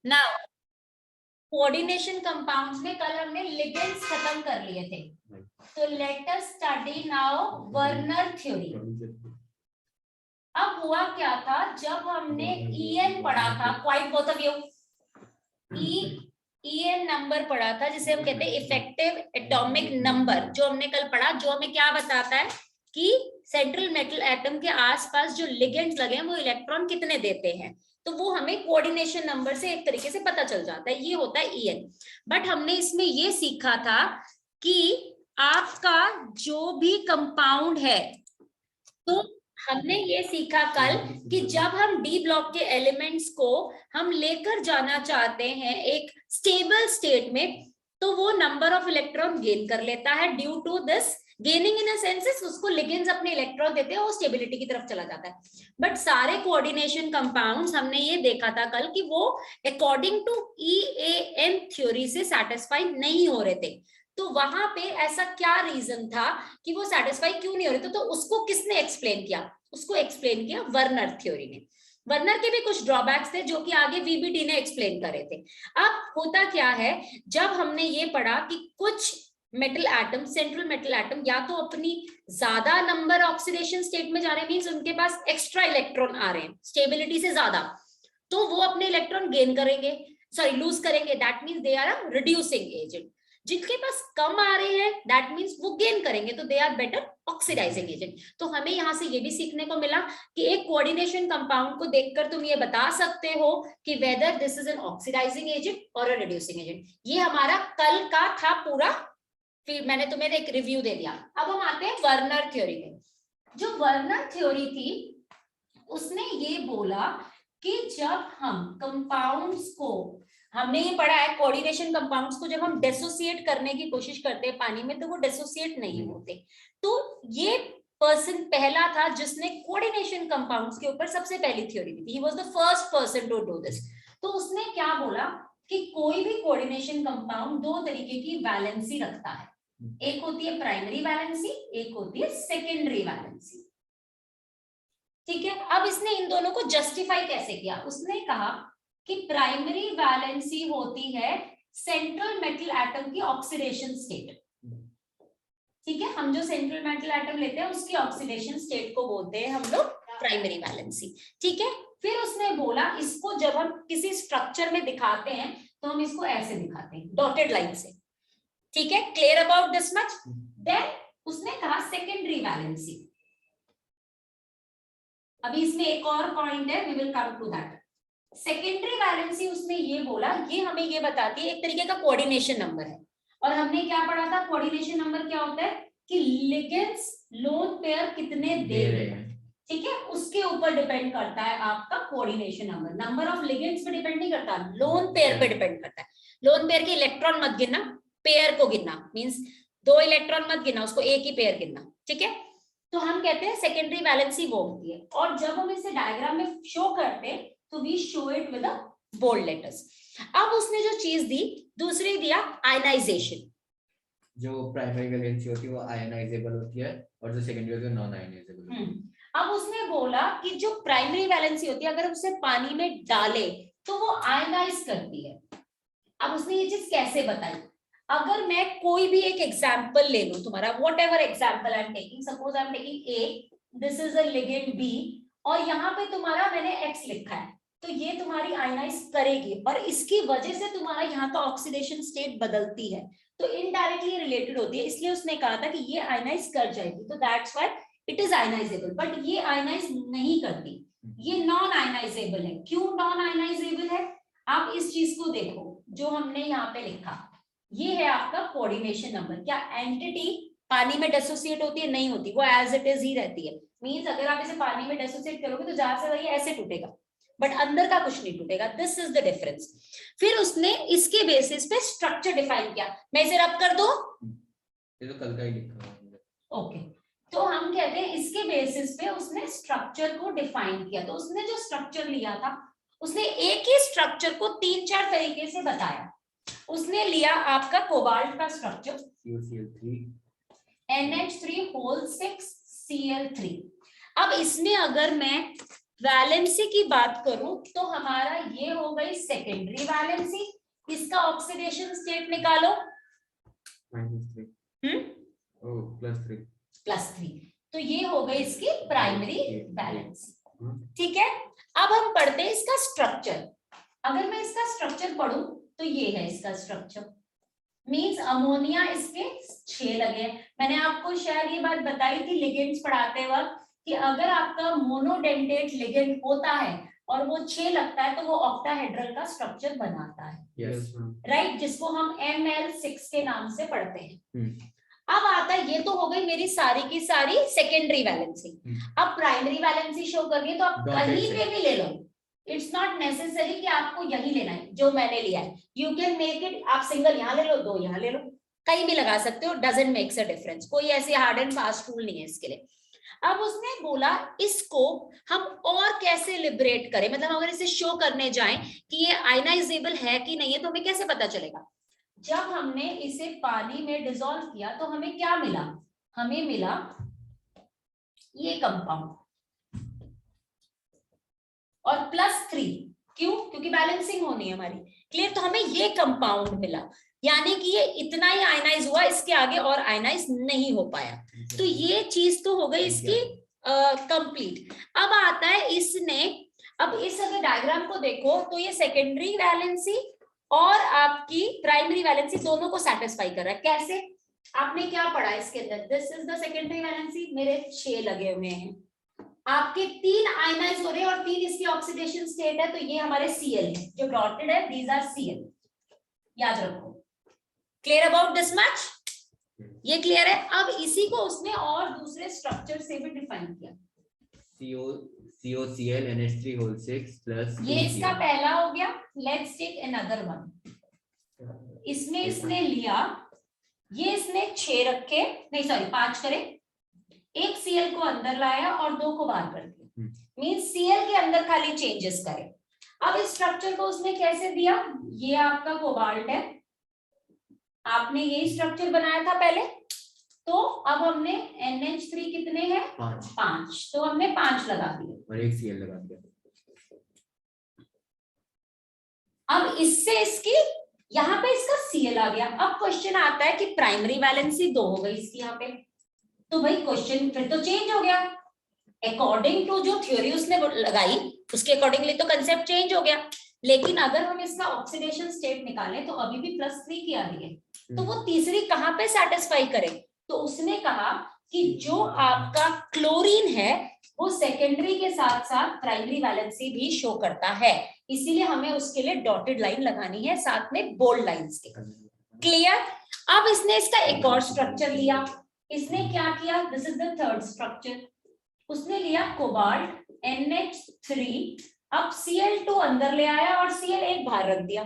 Now coordination compounds में कल हमने लिगेंड्स खत्म कर लिए थे, तो let us study now Werner theory. अब हुआ क्या था, जब हमने EN पढ़ा था, quite both of you, EN number पढ़ा था जिसे हम कहते हैं इफेक्टिव एटॉमिक नंबर, जो हमने कल पढ़ा, जो हमें क्या बताता है कि सेंट्रल मेटल एटम के आसपास जो लिगेंड्स लगे हैं वो इलेक्ट्रॉन कितने देते हैं, तो वो हमें कोऑर्डिनेशन नंबर से एक तरीके से पता चल जाता है, ये होता है EN। बट हमने इसमें ये सीखा था कि आपका जो भी कंपाउंड है, तो हमने ये सीखा कल कि जब हम डी ब्लॉक के एलिमेंट्स को हम लेकर जाना चाहते हैं एक स्टेबल स्टेट में, तो वो नंबर ऑफ इलेक्ट्रॉन गेन कर लेता है। Due to this gaining in a senses, उसको लिगेंड्स अपने इलेक्ट्रॉन देते हैं, वो स्टेबिलिटी की तरफ चला जाता है। बट सारे कोऑर्डिनेशन कंपाउंड्स हमने ये देखा था कल कि वो अकॉर्डिंग टू EAN थ्योरी से सेटिस्फाई नहीं हो रहे थे। तो वहां पे ऐसा क्या रीजन था कि वो सेटिस्फाई क्यों नहीं हो रहे थे, तो उसको किसने एक्सप्लेन किया, उसको एक्सप्लेन किया वर्नर थ्योरी ने। वर्नर के भी कुछ ड्रॉबैक्स थे जो कि आगे VBT ने एक्सप्लेन करे थे। अब होता क्या है, जब हमने ये पढ़ा कि कुछ metal atom, central metal atom, या तो अपनी ज्यादा नंबर ऑक्सीडेशन स्टेट में जा रहे हैं, मींस उनके पास एक्स्ट्रा इलेक्ट्रॉन आ रहे हैं स्टेबिलिटी से ज्यादा, तो वो अपने इलेक्ट्रॉन गेन करेंगे, सॉरी लूज करेंगे, that means they are a reducing agent. जिनके पास कम आ रहे हैं दैट मींस वो गेन करेंगे, तो they are better oxidising agent. तो हमें यहां से ये भी सीखने को मिला कि एक कोऑर्डिनेशन कंपाउंड को देखकर तुम ये बता सकते हो कि whether this is an oxidising agent और अ रिड्यूसिंग एजेंट। ये हमारा कल का था पूरा, फिर मैंने तुम्हें एक रिव्यू दे दिया। अब हम आते हैं वर्नर थ्योरी में। जो वर्नर थ्योरी थी उसने ये बोला कि जब हम कंपाउंड्स को, हमने ये पढ़ा है कोऑर्डिनेशन कंपाउंड्स को जब हम डिसोसिएट करने की कोशिश करते हैं पानी में, तो वो डिसोसिएट नहीं होते। तो ये पर्सन पहला था जिसने कोऑर्डिनेशन कंपाउंड्स के ऊपर सबसे पहली थ्योरी दी थी। He was the first person to do this. तो उसने क्या बोला कि कोई भी कोऑर्डिनेशन कंपाउंड दो तरीके की वैलेंसी रखता है, एक होती है प्राइमरी वैलेंसी, एक होती है सेकेंडरी वैलेंसी। ठीक है, अब इसने इन दोनों को जस्टिफाई कैसे किया, उसने कहा कि प्राइमरी वैलेंसी होती है सेंट्रल मेटल एटम की ऑक्सीडेशन स्टेट। ठीक है, हम जो सेंट्रल मेटल एटम लेते हैं उसकी ऑक्सीडेशन स्टेट को बोलते हैं हम लोग प्राइमरी वैलेंसी। ठीक है, फिर उसने बोला इसको जब हम किसी स्ट्रक्चर में दिखाते हैं तो हम इसको ऐसे दिखाते हैं, डॉटेड लाइन से। ठीक है, clear about this much. Then उसने कहा सेकेंडरी वैलेंसी। अभी इसमें एक और पॉइंट है, we will come to that. Secondary valency उसने ये बोला, ये हमें ये बताती है एक तरीके का कोऑर्डिनेशन नंबर है। और हमने क्या पढ़ा था, कोऑर्डिनेशन नंबर क्या होता है कि लिगेंड्स लोन पेयर कितने दे रहे हैं। ठीक है, उसके ऊपर डिपेंड करता है आपका coordination number. Number of ligands पे डिपेंड नहीं करता, लोन पेयर पे डिपेंड करता है। लोन पेयर के इलेक्ट्रॉन मत गिनना, पेयर को गिनना, मींस दो इलेक्ट्रॉन मत गिनना, उसको एक ही पेयर गिनना। ठीक है, तो हम कहते हैं सेकेंडरी वैलेंसी वो होती है। और जब हम इसे डायग्राम में शो करते हैं तो we show it with bold letters. अब उसने जो चीज दी, दूसरी दिया आयनाइजेशन। जो प्राइमरी वैलेंसी होती है वो आयनाइजेबल होती है और जो सेकेंडरी होती है नॉन आयनाइजेबल होती है। अब उसने बोला कि जो प्राइमरी वैलेंसी होती है अगर उसे पानी में डाले तो वो आयनाइज करती है। अब उसने ये चीज कैसे बताई, अगर मैं कोई भी एक एग्जांपल ले लूं तुम्हारा, whatever example I am taking, suppose I am taking A, this is a ligand B, और यहाँ पे तुम्हारा मैंने एक्स लिखा है, तो ये तुम्हारी आयनाइज करेगी और इसकी वजह से तुम्हारा यहाँ का ऑक्सीडेशन स्टेट बदलती है, तो इनडायरेक्टली रिलेटेड होती है। इसलिए उसने कहा था कि ये आयनाइज कर जाएगी, तो that's why it is ionisable. But ये आयनाइज नहीं करती, ये नॉन आयनाइजेबल है। क्यों नॉन आयनाइजेबल है, आप इस चीज को देखो जो हमने यहाँ पे लिखा, ये है आपका कोऑर्डिनेशन नंबर। क्या एंटिटी पानी में डिसोसिएट होती है, नहीं होती, वो एज इट इज ही रहती है। मींस अगर आप इसे पानी में डिसोसिएट करोगे तो जहां से वही ऐसे टूटेगा, बट अंदर का कुछ नहीं टूटेगा। This is the difference. फिर उसने इसके बेसिस पे स्ट्रक्चर डिफाइन किया। मैं इसे रब कर दूं, ये तो कल का ही लिखा है। ओके, तो हम कहते हैं इसके बेसिस पे उसने स्ट्रक्चर को डिफाइन किया। तो उसने जो स्ट्रक्चर लिया था, उसने एक ही स्ट्रक्चर को 3-4 तरीके से बताया। उसने लिया आपका कोबाल्ट का स्ट्रक्चर NH3 होल 6 Cl3। अब इसमें अगर मैं वैलेंसी की बात करूं तो हमारा ये हो गई सेकेंडरी वैलेंसी, इसका ऑक्सीडेशन स्टेट निकालो। +3, तो ये हो गई इसकी प्राइमरी वैलेंसी। ठीक है, अब हम पढ़ते हैं इसका स्ट्रक्चर। अगर मैं इसका स्ट्रक्चर पढ़ूं तो ये है इसका स्ट्रक्चर, मींस अमोनिया इसके 6 लगे हैं। मैंने आपको शायद ये बात बताई थी लिगेंड्स पढ़ाते वक्त कि अगर आपका मोनोडेंटेट लिगेंड होता है और वो 6 लगता है तो वो ऑक्टाहेड्रल का स्ट्रक्चर बनाता है, राइट, जिसको हम ML6 के नाम से पढ़ते हैं। अब आता है, ये तो हो गई मेरी सारी की सारी सेकेंडरी वैलेंसी। अब प्राइमरी वैलेंसी शो करनी है तो आप कहीं पे भी ले लो, इट्स नॉट नेसेसरी कि आपको यही लेना है जो मैंने लिया है। यू कैन मेक इट, आप सिंगल यहाँ ले लो, 2 यहाँ ले लो, कहीं भी लगा सकते हो, डजंट मेक्स अ डिफरेंस, कोई ऐसे हार्ड एंड फास्ट रूल नहीं है इसके लिए। अब उसने बोला इसको हम और कैसे लिबरेट करें, मतलब अगर इसे शो करने जाएं कि ये आयनाइजेबल है कि नहीं है तो हमें कैसे पता चलेगा। जब हमने इसे पानी में डिसॉल्व किया तो हमें क्या मिला, हमें मिला ये कंपाउंड और +3, क्यों, क्योंकि बैलेंसिंग होनी है हमारी, क्लियर। तो हमें ये कंपाउंड मिला, यानी कि ये इतना ही आयनाइज हुआ, इसके आगे और आयनाइज नहीं हो पाया। तो ये चीज तो हो गई इसकी कंप्लीट। अब आता है इसने, अब इस अगर डायग्राम को देखो तो ये सेकेंडरी वैलेंसी और आपकी प्राइमरी वैलेंसी दोनों को सेटिस्फाई कर रहा है। कैसे, आपने क्या पढ़ा इसके अंदर, this is the secondary valency, मेरे 6 लगे हुए हैं, आपके 3 आयनाइज हो रहे हैं और 3 इसकी ऑक्सीडेशन स्टेट है, तो ये हमारे Cl है जो डॉटेड है, दीज आर Cl, याद रखो। क्लियर अबाउट दिस मच, ये क्लियर है। अब इसी को उसने और दूसरे स्ट्रक्चर से भी डिफाइन किया, COCl NH3 whole 6 plus ये इसका पहला हो गया। लेट्स टेक अनदर वन, इसमें इसने लिया, ये इसने 6 रखे, नहीं सॉरी 5 करे, एक Cl को अंदर लाया और 2 को बाहर कर दिया, मींस Cl के अंदर खाली चेंजेस करे। अब इस स्ट्रक्चर को उसने कैसे दिया, ये आपका कोबाल्ट है, आपने यही स्ट्रक्चर बनाया था पहले, तो अब हमने NH3 कितने हैं, 5, तो हमने 5 लगा दिए और एक Cl लगा दिया। अब इससे इसकी यहाँ पे इसका Cl आ गया। अब क्वेश्चन आता है कि प्राइमरी वैलेंसी 2 हो गई इसकी यहाँ पे, तो भाई क्वेश्चन फिर तो चेंज हो गया, अकॉर्डिंग टू जो थ्योरी उसने लगाई उसके अकॉर्डिंगली तो कंसेप्ट चेंज हो गया। लेकिन अगर हम इसका ऑक्सीडेशन स्टेट निकालें तो अभी भी +3 की आ रही है, तो वो तीसरी कहाँ पे सेटिस्फाई करे, तो उसने कहा कि जो आपका क्लोरीन है वो सेकेंडरी के साथ साथ प्राइमरी वैलेंसी भी शो करता है, इसीलिए हमें उसके लिए डॉटेड लाइन लगानी है साथ में बोल्ड लाइंस के। क्लियर। अब इसने इसका एक और स्ट्रक्चर लिया, इसने क्या किया, this is the third structure, उसने लिया कोबाल्ट NH3, अब Cl2 अंदर ले आया और Cl एक बाहर रख दिया।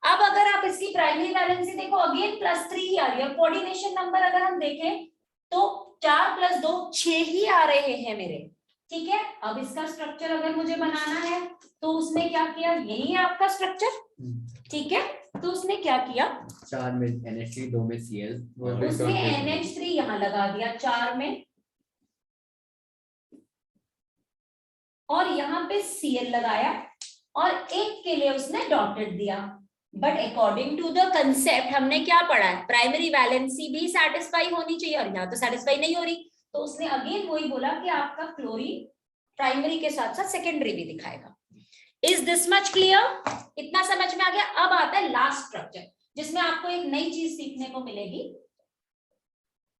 अब अगर आप इसकी प्राइमरी वैलेंसी देखो, अगेन +3 ही आ रही है, कोऑर्डिनेशन नंबर अगर हम देखें तो 4 + 2 6 ही आ रहे हैं मेरे, ठीक है। अब इसका स्ट्रक्चर अगर मुझे बनाना है तो उसने क्या किया, यही है आपका स्ट्रक्चर, ठीक है। तो उसने क्या किया, 4 में NH3 2 में Cl, उसने NH3 यहाँ लगा दिया 4 में और यहाँ पे Cl लगाया और एक के लिए उसने डॉटेड दिया। But according to the concept हमने क्या पढ़ा है, प्राइमरी वैलेंसी भी सेटिस्फाई होनी चाहिए और यहाँ तो सेटिस्फाई नहीं हो रही, तो उसने अगेन वही बोला कि आपका क्लोरीन प्राइमरी के साथ साथ सेकेंडरी भी दिखाएगा। इज दिस मच क्लियर, इतना समझ में आ गया। अब आता है लास्ट स्ट्रक्चर जिसमें आपको एक नई चीज सीखने को मिलेगी।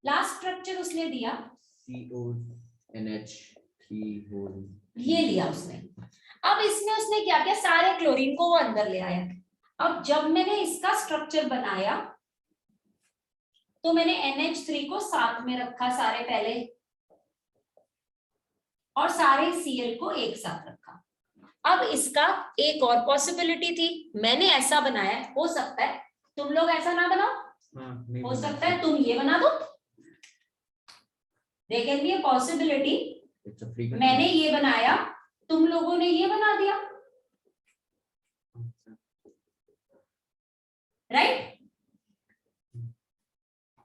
लास्ट स्ट्रक्चर उसने दिया CONH3 whole, ये लिया उसने। अब इसमें उसने क्या किया, सारे क्लोरीन को वो अंदर ले आया। अब जब मैंने इसका स्ट्रक्चर बनाया तो मैंने NH3 को साथ में रखा सारे पहले और सारे Cl को एक साथ रखा। अब इसका एक और पॉसिबिलिटी थी, मैंने ऐसा बनाया, हो सकता है तुम लोग ऐसा ना बनाओ, हो सकता है तुम ये बना दो, there can be a possibility, मैंने ये बनाया तुम लोगों ने ये बना दिया, राइट।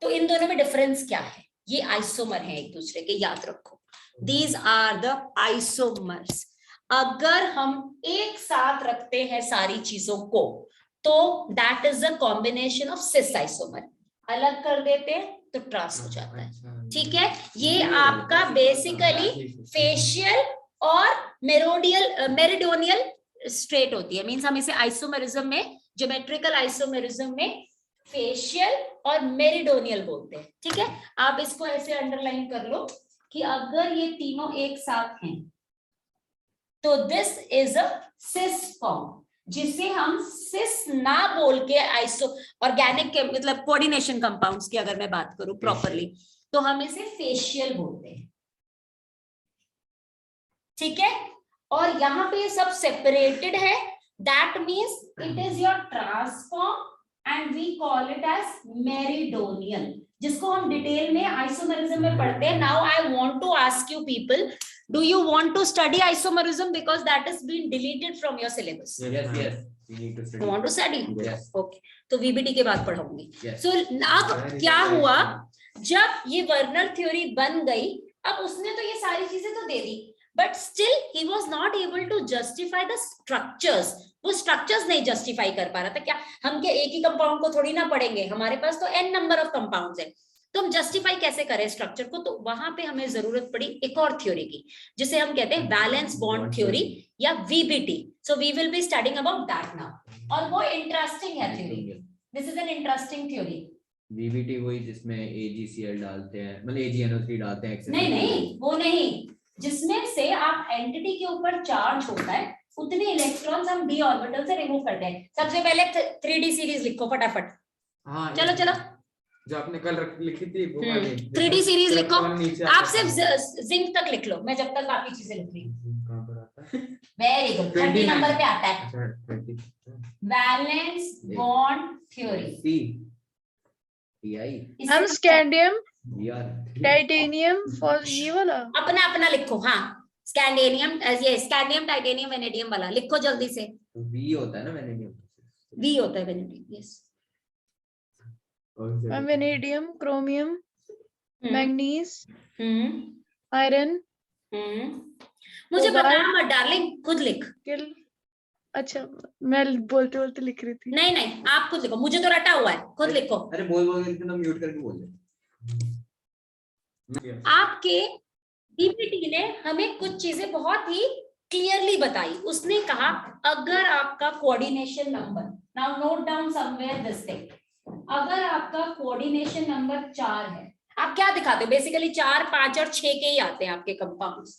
तो इन दोनों में डिफरेंस क्या है, ये आइसोमर है एक दूसरे के, याद रखो, दीज आर द आइसोमर्स। अगर हम एक साथ रखते हैं सारी चीजों को तो that is a combination of cis isomer, अलग कर देते हैं तो ट्रांस हो जाता है। ठीक है, ये आपका बेसिकली फेशियल और मेरिडोनियल स्ट्रेट होती है, मींस हम इसे आइसोमेरिज्म में, ज्योमेट्रिकल आइसोमेरिज्म में फेशियल और मेरिडोनियल बोलते हैं। ठीक है, आप इसको ऐसे अंडरलाइन कर लो कि अगर ये तीनों एक साथ हैं तो this is a cis form, जिसे हम सिस ना बोल के आइसो ऑर्गेनिक के मतलब कोऑर्डिनेशन कंपाउंड्स की अगर मैं बात करूं प्रॉपरली तो हम इसे फेशियल बोलते हैं। ठीक है, और यहाँ पे सब सेपरेटेड है, that means it is your trans form and we call it as meridional, जिसको हम डिटेल में आइसोमेरिज्म में पढ़ते हैं। Now I want to ask you people, do you want to study isomerism because that has been deleted from your syllabus? Yes, we need to study. You want to study? Yes. Okay, तो VBT के बाद पढ़ाऊंगी। Yes. So अब क्या हुआ, जब ये Werner theory बन गई, अब उसने तो ये सारी चीजें तो दे दी, but still he was not able to justify the structures. वो स्ट्रक्चर्स नहीं जस्टिफाई कर पा रहा था। क्या हम क्या एक ही कंपाउंड को थोड़ी ना पढ़ेंगे, हमारे पास तो n नंबर ऑफ कंपाउंड्स है, तो हम जस्टिफाई कैसे करें स्ट्रक्चर को? तो वहां पे हमें जरूरत पड़ी एक और थ्योरी की, जिसे हम कहते हैं वैलेंस बॉन्ड थ्योरी या VBT। So we will be studying about that now, और वो इंटरेस्टिंग है theory, this is an interesting theory. VBT वही जिसमें AgCl डालते हैं, मतलब AgNO3 डालते हैं। नहीं, वो नहीं, जिसमें से आप एंटिटी के ऊपर चार्ज होता है उतने इलेक्ट्रॉन्स हम d ऑर्बिटल से रिमूव करते हैं। सबसे पहले 3D सीरीज लिखो फटाफट। हाँ, चलो जो आपने कल लिखी थी वो वाली 3D सीरीज लिखो, आप सिर्फ जिंक तक लिख लो, मैं जब तक बाकी चीजें लिख रही हूँ। कहां पर आता है? वेरी गुड, 30 नंबर पे आता है। अच्छा, वैलेंस बॉन्ड थ्योरी। हम स्कैंडियम टाइटेनियम फॉर ये वाला अपना अपना लिखो। हाँ, स्कैंडियम, ये स्कैंडियम टाइटेनियम वेनेडियम वाला लिखो जल्दी से। V होता है ना वेनेडियम, V होता है vanadium. Yes, vanadium, chromium, manganese, iron. मुझे बता मत डार्लिंग, खुद लिख। अच्छा, मैं बोलते बोलते लिख रही थी। नहीं, आप खुद लिखो, मुझे तो रटा हुआ है, खुद लिखो। अरे बोल के तो म्यूट करके बोल दे। आपके DBT ने हमें कुछ चीजें बहुत ही क्लियरली बताई। उसने कहा अगर आपका coordination number, now note down somewhere this thing, अगर आपका कोऑर्डिनेशन नंबर 4 है, आप क्या दिखाते हो? बेसिकली 4, 5 और 6 के ही आते हैं आपके कंपाउंड्स।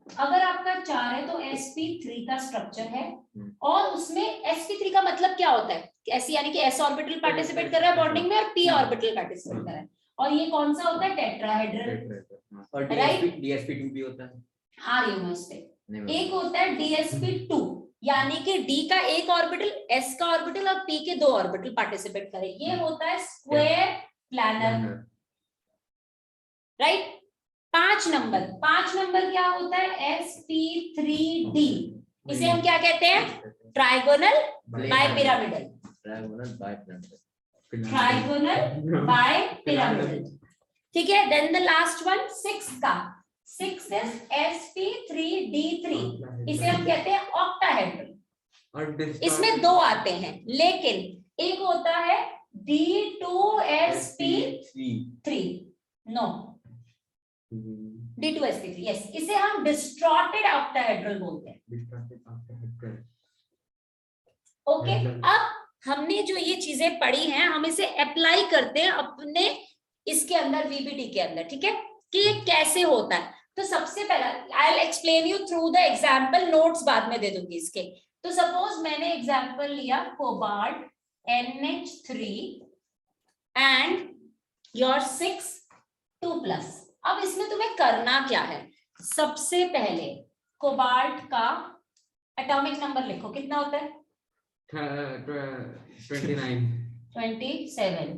अगर आपका 4 है तो sp3 का स्ट्रक्चर है, और उसमें sp3 का मतलब क्या होता है? ऐसी यानी कि s ऑर्बिटल पार्टिसिपेट कर रहा है बॉन्डिंग में और p ऑर्बिटल पार्टिसिपेट कर रहा है, और ये कौन सा होता है? टेट्राहेड्रल। और DsP2 भी होता है। हाँ, एक होता है DsP2, यानी कि D का एक ऑर्बिटल, S का ऑर्बिटल और P के 2 ऑर्बिटल पार्टिसिपेट करे, ये होता है स्क्वायर प्लैनर, राइट। 5 नंबर क्या होता है? sp3d, इसे हम क्या कहते हैं? Trigonal bipyramidal. ठीक है, देन द लास्ट वन 6 का, 6 is sp3d3, इसे हम कहते हैं ऑक्टाहेड्रल। इसमें 2 आते हैं, लेकिन एक होता है d2sp3, नो d2sp3, यस, इसे हम डिस्टॉर्टेड ऑक्टाहेड्रल बोलते हैं। ओके, अब हमने जो ये चीजें पढ़ी हैं, हम इसे अप्लाई करते हैं अपने इसके अंदर, VBT के अंदर। ठीक है, कि ये कैसे होता है। तो सबसे पहला I will explain you through the example, notes बाद में दे दूंगी इसके। तो सपोज मैंने एग्जांपल लिया कोबाल्ट NH3 एंड योर 6 2+। अब इसमें तुम्हें करना क्या है? सबसे पहले कोबाल्ट का एटॉमिक नंबर लिखो, कितना होता है? 27,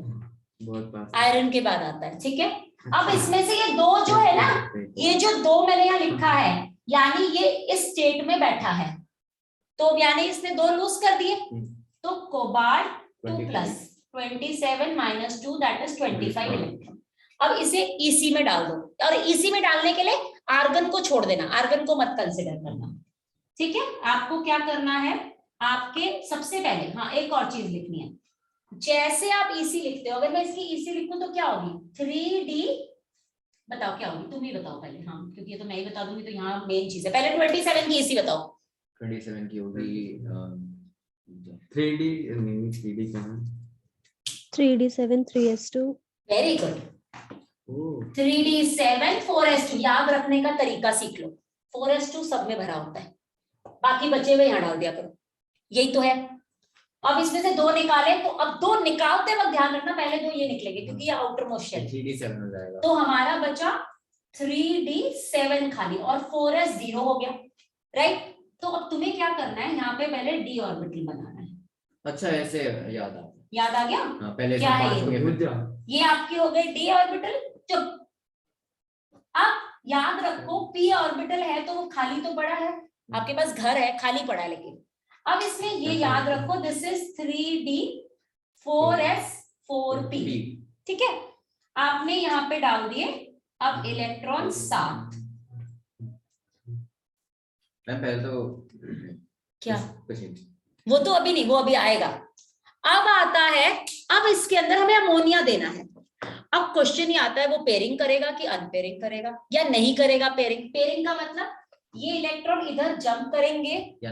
आयरन के बाद आता है। ठीक है, अब इसमें से ये 2 जो है ना, ये जो 2 मैंने यहाँ लिखा है, यानी ये इस स्टेट में बैठा है, तो यानी इसने 2 लूज कर दिए, तो कोबाल्ट 2+, 27 - 2 दैट इज 25 इलेक्ट्रॉन। अब इसे EC में डाल दो, और EC में डालने के लिए आर्गन को छोड़ देना, आर्गन को मत कंसिडर करना। ठीक है, आपको क्या करना है, आपके सबसे पहले हाँ एक और चीज लिखनी है। जैसे आप EC लिखते हो, अगर मैं इसकी EC लिखूं तो क्या होगी 3D, बताओ क्या होगी, तुम ही बताओ पहले। हाँ क्योंकि ये तो मैं ही बता दूंगी, तो यहाँ मेन चीज है। पहले 27 की EC बताओ। 27 की होगी 3D नहीं, 3D कहाँ? 3D7 3S2 very good. ओह 3D7 4S2 याद रखने का तरीका सीख लो। 4S2 सब में भरा होता है, बाकी बचे हुए यहाँ डाल दिया करो, यही तो है। अब इसमें से 2 निकाले, तो अब 2 निकालते वक्त ध्यान रखना पहले 2 ये निकलेंगे क्योंकि ये आउटर मोस्ट शेल। 3D7 हो जाएगा। तो हमारा बचा 3D7 खाली और 4S 0 हो गया, राइट। तो अब तुम्हें क्या करना है, यहाँ पे पहले d ऑर्बिटल बनाना है। अच्छा ऐसे याद आ गया। हाँ, पहले क्या है 5 ये? हो गए भूल फिर। जा। ये आपकी हो गई d ऑर्बिटल। चुप। अब याद रखो p ऑर्बिटल है तो वो खाली तो पड़ा है, आपके पास घर है खाली पड़ा है, लेकिन अब इसमें ये याद रखो this is 3D 4S 4P। ठीक है, आपने यहाँ पे डाल दिए। अब इलेक्ट्रॉन 7। मैं पहले तो क्या कुछ नहीं। वो तो अभी नहीं, वो अभी आएगा। अब आता है, अब इसके अंदर हमें अमोनिया देना है। अब क्वेश्चन ये आता है वो पेयरिंग करेगा कि अनपेयरिंग करेगा या नहीं करेगा पेयरिंग। पेयरिंग का मतलब ये इलेक्ट्रॉन इधर जंप करेंगे या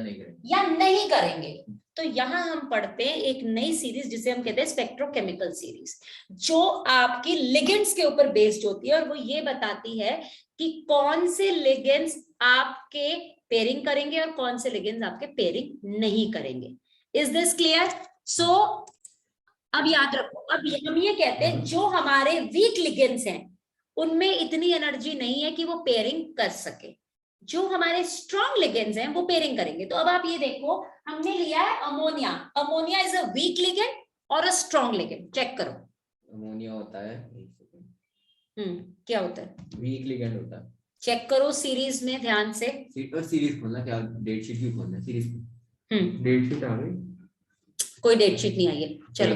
नहीं करेंगे। तो यहाँ हम पढ़ते हैं एक नई सीरीज जिसे हम कहते हैं स्पेक्ट्रोकेमिकल सीरीज, जो आपकी लिगेंड्स के ऊपर बेस्ड होती है और वो ये बताती है कि कौन से लिगेंड्स आपके पेयरिंग करेंगे और कौन से लिगेंड्स आपके पेयरिंग नहीं करेंगे। Is this clear? सो अब याद रखो, अब हम ये कहते हैं जो हमारे वीक लिगेंड्स हैं उनमें इतनी एनर्जी नहीं है कि वो पेयरिंग कर सके, जो हमारे स्ट्रॉन्ग लिगेंड्स हैं वो पेयरिंग करेंगे। तो अब आप ये देखो, हमने लिया है ammonia. Ammonia is a week ligand और अ स्ट्रॉन्ग लिगेंड। चेक करो। अमोनिया होता है क्या होता है? वीक लिगेंड होता है। चेक करो सीरीज में ध्यान से। सीरीज खोलना, क्या डेट शीट भी खोलना है सीरीज। डेट शीट आ गई? कोई डेट शीट नहीं आई है, चलो।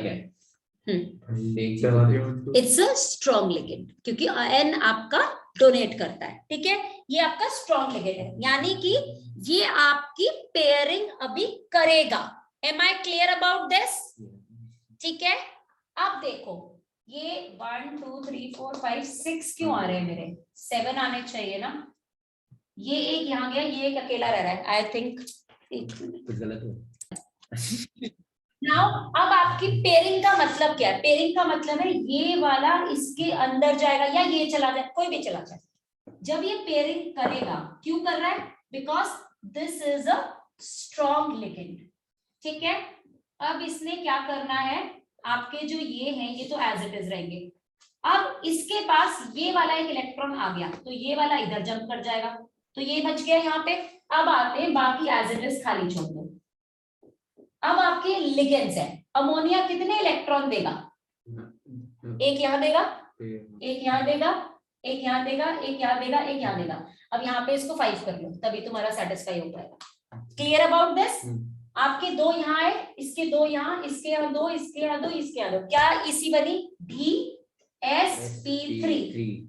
इट्स अ स्ट्रॉन्ग लिगेंड क्योंकि N आपका डोनेट करता है। ठीक है, ये आपका स्ट्रॉन्ग लिगेंड है, यानी कि ये आपकी पेयरिंग अभी करेगा। Am I clear about this? ठीक है, अब देखो ये 1 2 3 4 5 6 क्यों आ रहे हैं मेरे? 7 आने चाहिए ना। ये एक यहाँ गया, ये एक अकेला रह रहा है। आई थिंक कुछ गलत हो। नाउ अब आपकी पेयरिंग का मतलब क्या है? पेयरिंग का मतलब है ये वाला इसके अंदर जाएगा या ये चला जाए, कोई भी चला जाए। जब ये पेयरिंग करेगा, क्यों कर रहा है? Because this is a strong ligand. ठीक है, अब इसने क्या करना है, आपके जो ये हैं ये तो एज इट इज रहेंगे। अब इसके पास ये वाला एक इलेक्ट्रॉन आ गया तो ये वाला इधर जंप कर जाएगा, तो ये बच गया यहाँ पे। अब आते हैं बाकी एज इट इज खाली छोड़ दो। अब आपके लिगेंड्स है। अमोनिया कितने इलेक्ट्रॉन देगा? एक यहाँ देगा, एक यहाँ देगा, एक यहाँ देगा, एक यहाँ देगा, एक यहाँ देगा। अब यहाँ पे इसको 5 कर लो, तभी तुम्हारा सेटिस्फाई हो पाएगा। Clear about this? आपके 2 यहाँ है, इसके 2 यहाँ, इसके यहाँ 2, इसके यहाँ 2, इसके यहाँ 2। क्या इसी बनी? DsP3।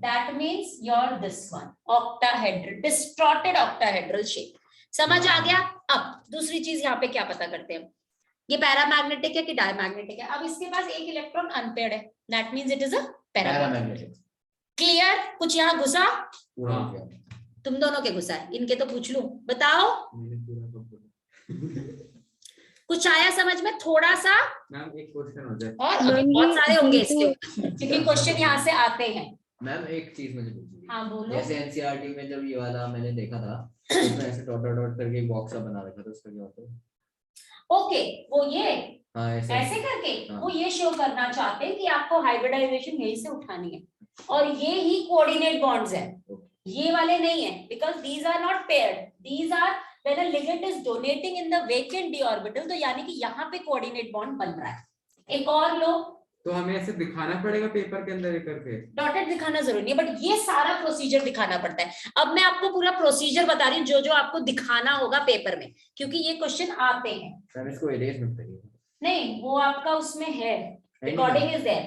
That means your this one octahedral, distorted octahedral shape. समझ आ गया? अब दूसरी चीज यहाँ पे क्या पता करते हैं, ये पैरामैग्नेटिक है कि डायमैग्नेटिक है। अब इसके पास एक इलेक्ट्रॉन अनपेयर्ड है, that means it is a paramagnetic. Clear? कुछ यहाँ घुसा? तुम दोनों के घुसा है, इनके तो पूछ लूं, बताओ कुछ आया समझ में? थोड़ा सा मैम एक क्वेश्चन हो जाए और अभी बहुत सारे होंगे इसके ऊपर, क्योंकि क्वेश्चन यहाँ से आते हैं। मैम एक चीज मुझे पूछनी है। हाँ बोलो। जैसे एनसीईआरटी में जब ये वाला मैंने देखा था, उसमें ऐसे डॉट डॉट डॉट करके एक बॉक्स बना रखा था, उसका क्या होता है? ओके, वो ये हाँ ऐसे करके हाँ। वो ये शो करना चाहते हैं कि आपको हाइब्रिडाइजेशन यहीं से उठानी है, और ये ही कोऑर्डिनेट बॉन्ड्स है, ये वाले नहीं है, because these are not paired, these are when a ligand is donating in the vacant d orbital, तो यानी कि यहाँ पे कोऑर्डिनेट बॉन्ड बन रहा है। एक और लो, तो हमें ऐसे दिखाना पड़ेगा पेपर के अंदर ये करके? डॉटेड दिखाना जरूरी नहीं है, बट ये सारा प्रोसीजर दिखाना पड़ता है। अब मैं आपको पूरा प्रोसीजर बता रही हूँ जो जो आपको दिखाना होगा पेपर में, क्योंकि ये क्वेश्चन आते हैं। सर इसको इरेज मत करिए। नहीं, वो आपका उसमें है, रिकॉर्डिंग इज देयर।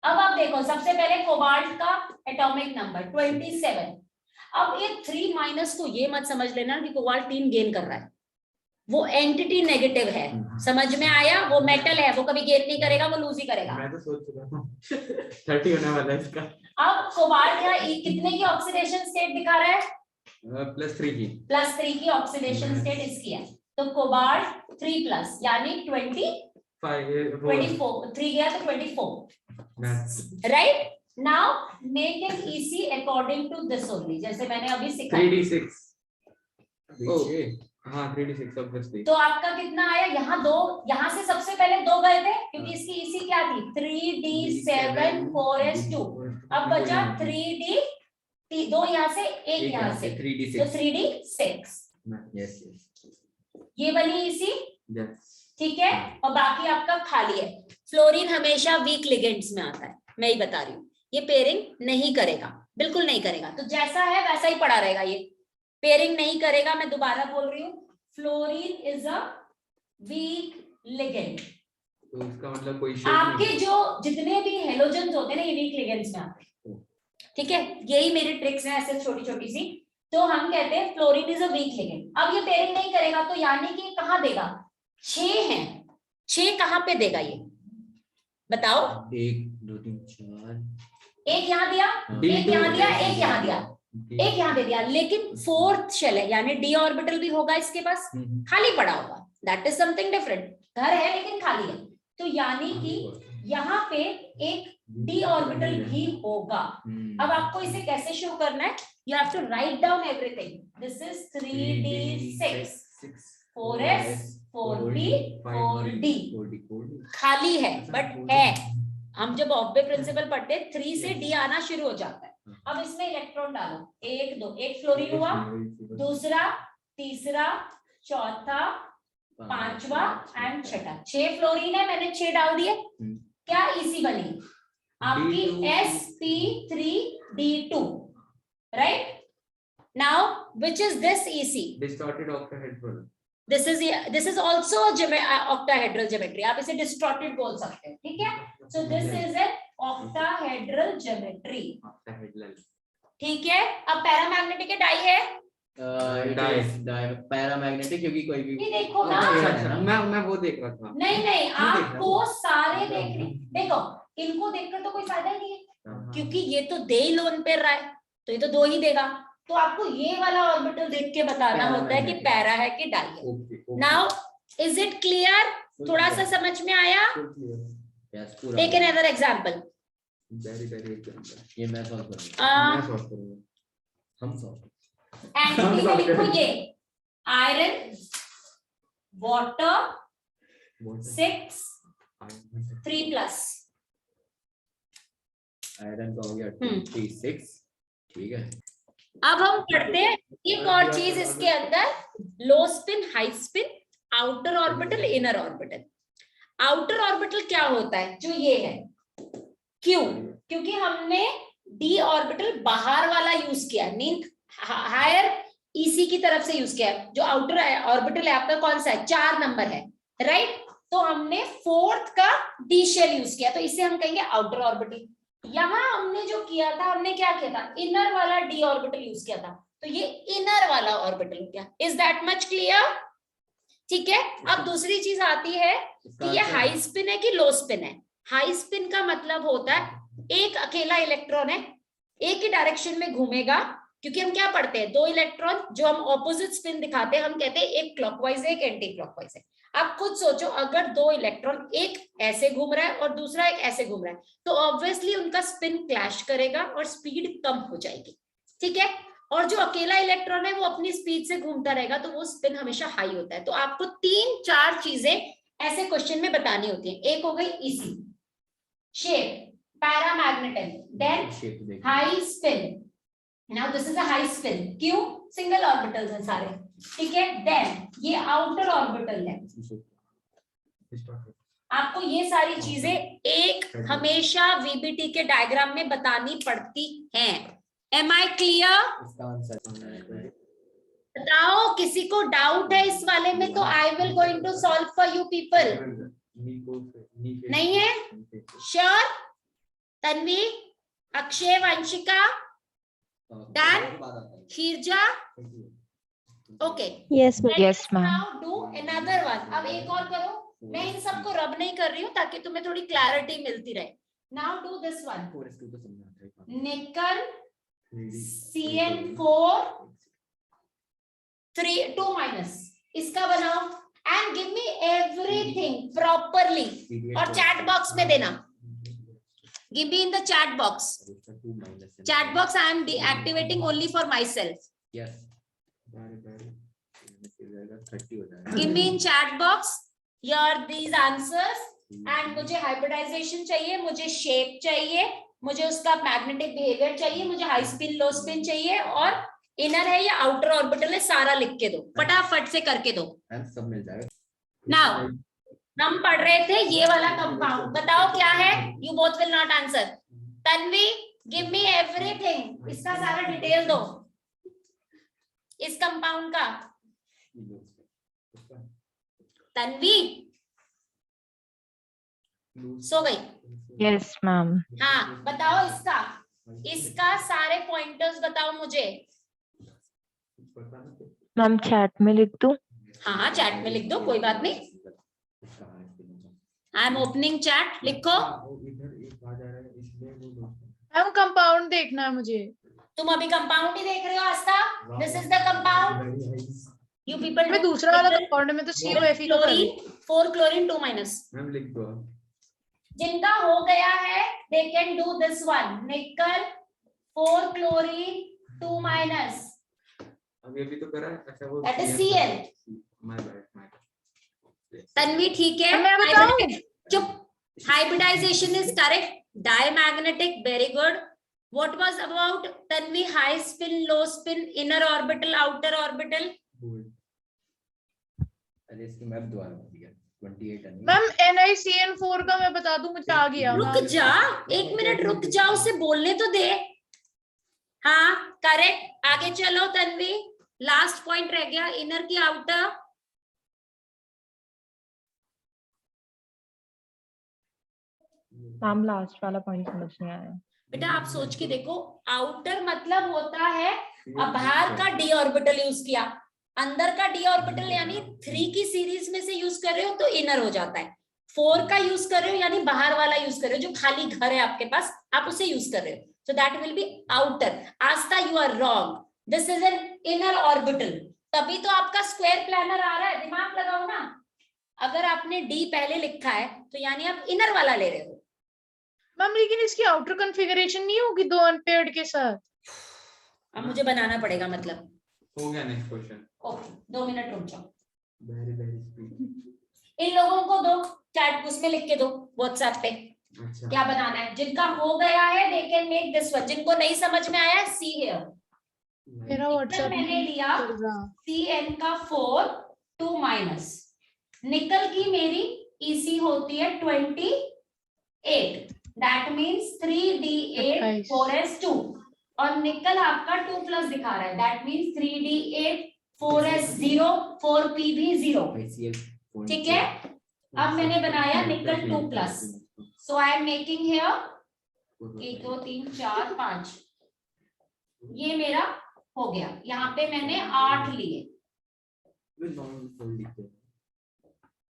अब आप देखो, सबसे पहले कोबाल्ट का एटॉमिक नंबर 27। अब ये 3 माइनस को ये मत समझ लेना कि कोबाल्ट 3 गेन कर रहा है, वो एंटिटी नेगेटिव है, समझ में आया? वो मेटल है, वो कभी गेन नहीं करेगा, वो लूज ही करेगा। मैं तो सोच चुका हूँ 30 होने वाला है इसका। अब कोबाल्ट यहाँ कितने की ऑक्सीडेशन स्टेट दिखा रहा है? +3 की। +3 की ऑक्सीडेशन स्टेट इसकी है, तो कोबाल्ट 3+ यानी 24, 3 गया तो 24, right? Now make an EC according to this only, जैसे मैंने अभी सिखाया 3d6। हाँ 3d6 ऑब्वियसली। तो आपका कितना आया? यहाँ 2, यहाँ से सबसे पहले 2 गए थे क्योंकि इसकी EC क्या थी? 3d7 4s2, अब बचा 3d 2 यहाँ से, 1 यहाँ से, 3d6 तो 3d6, यस ये बनी EC, यस। ठीक है? और बाकी आपका खाली है। फ्लोरीन हमेशा वीक लिगेंड्स में आता है, मैं ही बता रही हूँ, ये पेयरिंग नहीं करेगा, बिल्कुल नहीं करेगा, तो जैसा है वैसा ही पड़ा रहेगा, ये पेयरिंग नहीं करेगा। मैं दोबारा बोल रही हूँ, fluorine is a week ligand. तो इसका मतलब कोई शेप आपके नहीं। जो जितने भी हेलोजेंस होते हैं ना, ये वीक लिगेंड्स में आते हैं, ठीक है? यही मेरी ट्रिक्स है, ऐसे छोटी छोटी सी। तो हम कहते हैं fluorine is a week ligand. अब ये पेयरिंग नहीं करेगा, तो यानी कि कहाँ देगा? 6 है, 6 कहाँ पे देगा ये बताओ? 1 2 3 4, एक यहाँ दिया, एक यहाँ दिया, एक यहाँ दिया, एक यहाँ दे दिया, लेकिन 4th शेल है, यानी d ऑर्बिटल भी होगा इसके पास, खाली पड़ा होगा, दैट इज समथिंग डिफरेंट। घर है लेकिन खाली है, तो यानी कि यहाँ पे एक d ऑर्बिटल भी होगा। अब आपको इसे कैसे शो करना है? You have to write down everything. This is 3d6 4s 4p 4d, खाली है बट है। हम जब ऑब्बे प्रिंसिपल पढ़ते हैं 3 से d आना शुरू हो जाता है। अब इसमें इलेक्ट्रॉन डालो, 1 2, एक फ्लोरीन हुआ, दूसरा, तीसरा, चौथा, 5वां एंड 6ठा। 6 फ्लोरीन है, मैंने 6 डाल दिए। क्या EC बनी आपकी? sp3d2, right? Now which is this EC? Distorted octahedral. This is also octahedral geometry, आप इसे डिस्टॉर्टेड बोल सकते हैं, ठीक है? So this is an octahedral geometry, ठीक है? अब पैरामैग्नेटिक डाई है, पैरामैग्नेटिक, क्योंकि कोई भी ये देखो ना, मैं वो देख रहा था। नहीं आपको सारे देखने, देखो इनको देखकर तो कोई फायदा ही नहीं है, क्योंकि ये तो दे ही लोन पे रहा है, तो ये तो 2 ही देगा। तो आपको ये वाला ऑर्बिटल देख के बताना होता है कि पैरा है कि डाई है। Now is it clear? थोड़ा सा समझ में आया? Take another example. Very example. ये मैं सॉल्व करूंगा, हम सॉल्व। एंटिटी में लिखो ये आयरन, वाटर 6 3+, आयरन का हो गया 26, ठीक है? अब हम पढ़ते हैं एक और चीज इसके अंदर, लो spin, high spin, outer orbital, inner orbital. Outer orbital क्या होता है? जो ये है, क्यों? क्योंकि हमने d ऑर्बिटल बाहर वाला यूज किया है, मीन हायर EC की तरफ से यूज किया है। जो आउटर ऑर्बिटल है आपका कौन सा है? 4 नंबर है, राइट? तो हमने 4th का d शेल यूज किया, तो इसे हम कहेंगे आउटर ऑर्बिटल। यहां हमने जो किया था, हमने क्या किया था? इनर वाला d ऑर्बिटल यूज किया था, तो ये इनर वाला ऑर्बिटल हो गया। Is that much clear? ठीक है? अब दूसरी चीज आती है कि ये हाई स्पिन है कि लो स्पिन है। हाई स्पिन का मतलब होता है एक अकेला इलेक्ट्रॉन है, एक ही डायरेक्शन में घूमेगा, क्योंकि हम क्या पढ़ते हैं? 2 इलेक्ट्रॉन जो हम ऑपोजिट स्पिन दिखाते हैं, हम कहते हैं एक क्लॉकवाइज है, एक एंटी क्लॉकवाइज है। आप खुद सोचो, अगर 2 इलेक्ट्रॉन, एक ऐसे घूम रहा है और दूसरा एक ऐसे घूम रहा है, तो ऑब्वियसली उनका स्पिन क्लैश करेगा और स्पीड कम हो जाएगी, ठीक है? और जो अकेला इलेक्ट्रॉन है वो अपनी स्पीड से घूमता रहेगा, तो वो स्पिन हमेशा हाई होता है। तो आपको 3-4 चीजें ऐसे क्वेश्चन में बतानी होती है। एक हो गई EC, shape, paramagnetic, then high spin. Now this is a high spin, क्यों? सिंगल ऑर्बिटल्स हैं सारे, ठीक है? देन ये आउटर ऑर्बिटल है। आपको ये सारी चीजें एक हमेशा VBT के डायग्राम में बतानी पड़ती हैं। Am I clear? बताओ, किसी को डाउट है इस वाले में? तो I will going to solve for you people. नहीं है? Sure? Tanvi, Akshay, Vanshika, done? Khirja, okay. Yes, ma'am. Yes, ma'am. Now do another one. अब एक और करो, मैं इन सबको रब नहीं कर रही हूँ ताकि तुम्हें थोड़ी क्लैरिटी मिलती रहे। Now do this one, 4s2 तो समझना था। निकल CN4 2 माइनस, इसका बनाओ and give me everything properly और चैट बॉक्स में देना। Give me in the chat box. Chat box I am deactivating only for myself. Yes. Give me in chat box your these answers and मुझे hybridization चाहिए, मुझे shape चाहिए, मुझे उसका magnetic behavior चाहिए, मुझे high spin low spin चाहिए और inner है या outer orbital है, सारा लिख के दो, फटाफट से करके दो। सब मिल जाएगा। Now हम पढ़ रहे थे ये वाला कंपाउंड, बताओ क्या है? You both will not answer. Tanvi, give me everything, इसका सारा डिटेल दो इस कंपाउंड का। तन्वी सो गई? Yes, ma'am. हाँ बताओ इसका, इसका सारे पॉइंटर्स बताओ मुझे। मैम चैट में लिख दूं? हाँ चैट में लिख दो, कोई बात नहीं। आई एम ओपनिंग चैट, लिखो। हम कंपाउंड देखना है मुझे। तुम अभी कंपाउंड ही देख रहे हो Aastha? This is the compound. You people मैं दूसरा वाला कंपाउंड में तो COFE का कर रही हूं। 4 क्लोरीन 2 माइनस। मैम लिख दो। जिनका हो गया है they can do this one, निकल 4 क्लोरीन 2 माइनस, अब ये भी तो करा है। अच्छा वो that is Cl। My bad. Tanvi ठीक है? मैं बताऊं? चुप। Hybridisation is correct, diamagnetic, very good. What was about Tanvi? High spin, low spin, inner orbital, outer orbital. अरे इसकी मैप दोबारा बता दिया। 28 है। मैम NiCN4 का मैं बता दूं, मुझे आ गया। रुक जा, एक मिनट रुक जा, उसे बोलने तो दे। हाँ करेक्ट, आगे चलो तन्वी। लास्ट पॉइंट रह गया, इनर की आउटर। मैम लास्ट वाला पॉइंट समझ नहीं आया। बेटा आप सोच के देखो, आउटर मतलब होता है, अब बाहर का डी ऑर्बिटल यूज किया, अंदर का डी ऑर्बिटल यानी 3 की सीरीज में से यूज कर रहे हो तो इनर हो जाता है। 4 का यूज कर रहे हो यानी बाहर वाला यूज कर रहे हो, जो खाली घर है आपके पास आप उसे यूज कर रहे हो, so that will be outer. Aastha you are wrong, this is an inner orbital. तभी तो आपका स्क्वायर प्लानर आ रहा है, दिमाग लगाओ ना। अगर आपने डी पहले लिखा है तो यानी आप इनर वाला ले रहे हो। मैम लेकिन इसकी आउटर कॉन्फ़िगरेशन नहीं होगी 2 अनपेयर्ड के साथ? अब मुझे बनाना पड़ेगा, मतलब हो गया। Next question. ओके 2 मिनट रुक जाओ। Very speed. इन लोगों को दो चैट उसमें लिख के दो व्हाट्सएप पे अच्छा क्या बनाना है। जिनका हो गया है they can make this one, जिनको नहीं समझ में आया सी हियर। मेरा व्हाट्सएप मैंने लिया CN का 4 2 माइनस, निकल की मेरी EC होती है 28, दैट मीन्स 3D8 4s2 और निकल आपका 2 प्लस दिखा रहा है, that means 3D8 4s0 4p भी 0। ठीक है, अब मैंने बनाया निकल 2 plus, so I am making here 1 2 3 4 5, ये मेरा हो गया। यहाँ पे मैंने 8 लिए,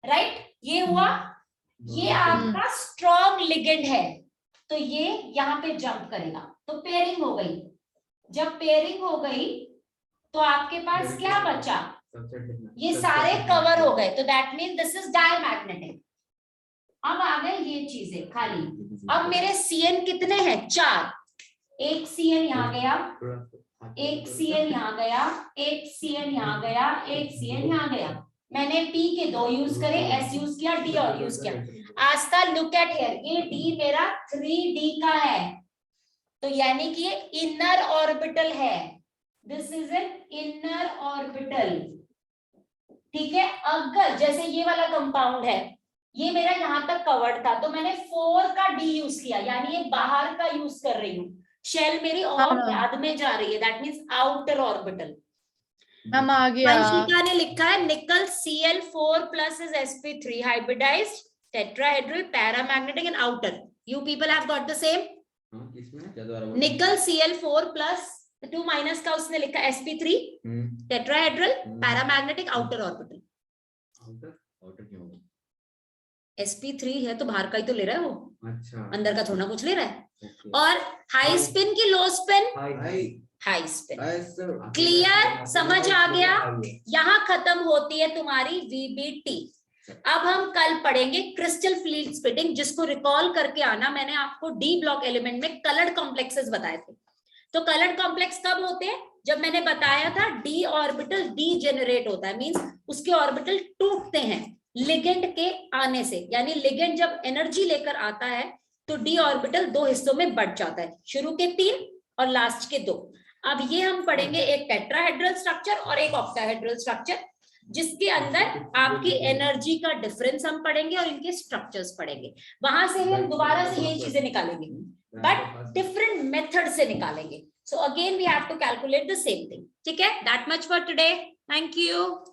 राइट, ये हुआ। ये आपका स्ट्रॉन्ग लिगेंड है तो ये यहाँ पे जंप करेगा, तो पेयरिंग हो गई। जब पेयरिंग हो गई तो आपके पास क्या बचा, ये सारे कवर हो गए, तो that mean this is diamagnetic. अब आ गए ये चीजें खाली। अब मेरे CN कितने हैं, 4, एक CN यहाँ गया, एक CN यहाँ गया, एक CN यहाँ गया, एक CN यहाँ गया। मैंने P के 2 यूज करे, S यूज किया, D और यूज किया। आस्था लुक एट हियर, ये D मेरा 3D का है, तो यानी कि ये इनर ऑर्बिटल है। This is an inner orbital. ठीक है, अगर जैसे ये वाला कंपाउंड है, ये मेरा यहाँ तक कवर्ड था, तो मैंने 4 का D यूज किया, यानी ये बाहर का यूज कर रही हूँ। शेल मेरी और बाद में जा रही है, दैट मीन्स आउटर ऑर्बिटल। हम आ गया। वंशिका ने लिखा है nickel Cl4 plus is sp3 hybridised tetrahedral paramagnetic and outer. You people have got the same. Nickel Cl4 plus तो 2 माइनस का उसने लिखा sp3 tetrahedral paramagnetic outer orbital. Outer क्यों होगा? sp3 है तो बाहर का ही तो ले रहा है वो, अच्छा अंदर का थोड़ा कुछ ले रहा है। okay. और हाई स्पिन की लो spin, high high spin. Sir clear, समझ आ गया? यहाँ खत्म होती है तुम्हारी VBT। अब हम कल पढ़ेंगे क्रिस्टल फील्ड स्प्लिटिंग, जिसको रिकॉल करके आना, मैंने आपको डी ब्लॉक एलिमेंट में कलर्ड कॉम्प्लेक्सेस बताए थे। तो कलर्ड कॉम्प्लेक्स कब होते हैं? जब मैंने बताया था डी ऑर्बिटल डीजेनरेट होता है, मींस उसके ऑर्बिटल टूटते हैं लिगेंड के आने से, यानी लिगेंड जब एनर्जी लेकर आता है तो डी ऑर्बिटल 2 हिस्सों में बढ़ जाता है, शुरू के 3 और लास्ट के 2। अब ये हम पढ़ेंगे एक टेट्राहेड्रल स्ट्रक्चर और एक ऑक्टाहेड्रल स्ट्रक्चर, जिसके अंदर आपकी एनर्जी का डिफरेंस हम पढ़ेंगे और इनके स्ट्रक्चर्स पढ़ेंगे। वहां से हम दोबारा से यही चीजें निकालेंगे, बट डिफरेंट मेथड से निकालेंगे। So again we have to calculate the same thing. ठीक है, that much for today, thank you.